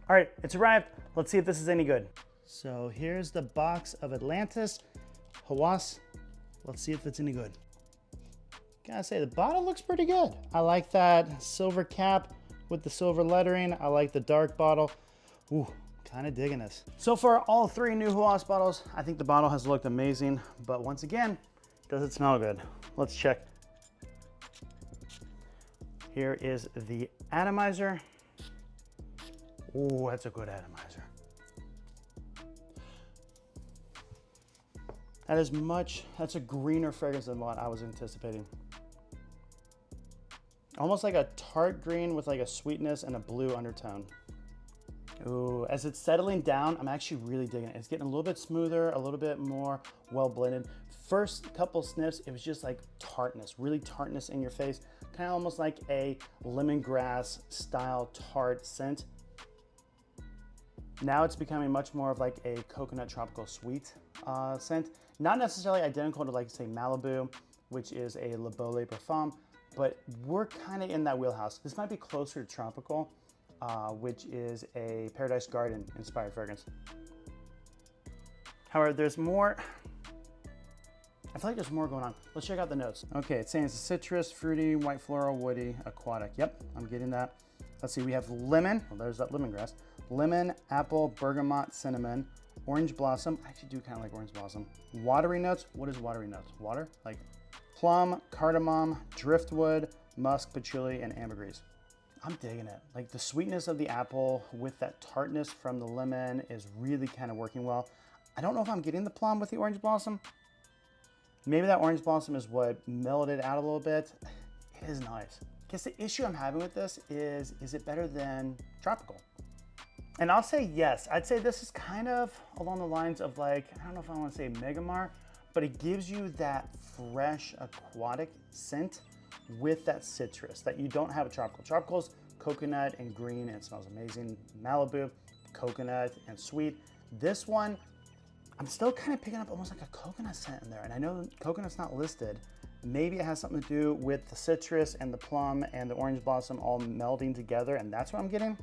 All right, it's arrived. Let's see if this is any good. So here's the box of Atlantis HAWAS. Let's see if it's any good. Gotta say, the bottle looks pretty good. I like that silver cap with the silver lettering. I like the dark bottle. Ooh, kind of digging this. So far, all 3 new HAWAS bottles, I think the bottle has looked amazing, but once again, does it smell good? Let's check. Here is the atomizer. Ooh, that's a good atomizer. That's a greener fragrance than what I was anticipating. Almost like a tart green with like a sweetness and a blue undertone. Ooh, as it's settling down, I'm actually really digging it. It's getting a little bit smoother, a little bit more well blended. First couple sniffs, it was just like tartness, really tartness in your face. Kind of almost like a lemongrass style tart scent. Now it's becoming much more of like a coconut tropical sweet scent. Not necessarily identical to like say Malibu, which is a Le Beau Parfum, but we're kind of in that wheelhouse. This might be closer to tropical, which is a Paradise Garden inspired fragrance. However, there's more. I feel like there's more going on. Let's check out the notes. Okay, it's saying it's citrus, fruity, white floral, woody, aquatic. Yep, I'm getting that. Let's see, we have lemon. Well, there's that lemongrass. Lemon, apple, bergamot, cinnamon, orange blossom. I actually do kind of like orange blossom. Watery notes. What is watery notes? Water? Like plum, cardamom, driftwood, musk, patchouli, and ambergris. I'm digging it. Like the sweetness of the apple with that tartness from the lemon is really kind of working well. I don't know if I'm getting the plum with the orange blossom. Maybe that orange blossom is what mellowed it out a little bit. It is nice. I guess the issue I'm having with this is it better than tropical? And I'll say yes. I'd say this is kind of along the lines of like, I don't know if I want to say Megamar, but it gives you that fresh aquatic scent with that citrus that you don't have a tropical. Tropical's coconut and green and it smells amazing. Malibu, coconut and sweet. This one, I'm still kind of picking up almost like a coconut scent in there. And I know coconut's not listed. Maybe it has something to do with the citrus and the plum and the orange blossom all melding together, and that's what I'm getting.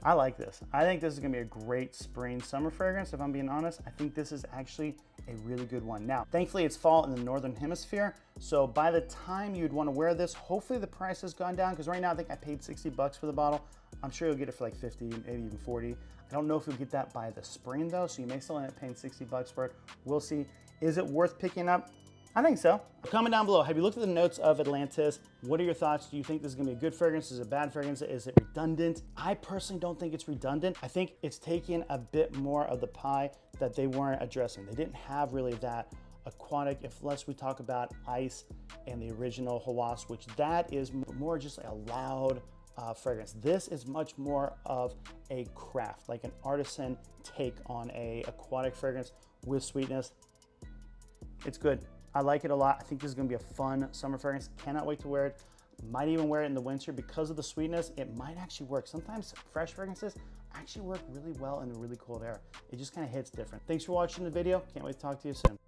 I like this. I think this is gonna be a great spring summer fragrance, if I'm being honest. I think this is actually a really good one. Now, thankfully it's fall in the Northern Hemisphere, so by the time you'd wanna wear this, hopefully the price has gone down, because right now I think I paid 60 bucks for the bottle. I'm sure you'll get it for like 50, maybe even 40. I don't know if you'll get that by the spring though, so you may still end up paying 60 bucks for it. We'll see. Is it worth picking up? I think so. Comment down below, have you looked at the notes of Atlantis? What are your thoughts? Do you think this is gonna be a good fragrance? Is it a bad fragrance? Is it redundant? I personally don't think it's redundant. I think it's taking a bit more of the pie that they weren't addressing. They didn't have really that aquatic, unless we talk about ice and the original HAWAS, which that is more just a loud fragrance. This is much more of a craft, like an artisan take on a aquatic fragrance with sweetness. It's good. I like it a lot. I think this is gonna be a fun summer fragrance. Cannot wait to wear it. Might even wear it in the winter because of the sweetness. It might actually work. Sometimes fresh fragrances actually work really well in the really cold air. It just kind of hits different. Thanks for watching the video. Can't wait to talk to you soon.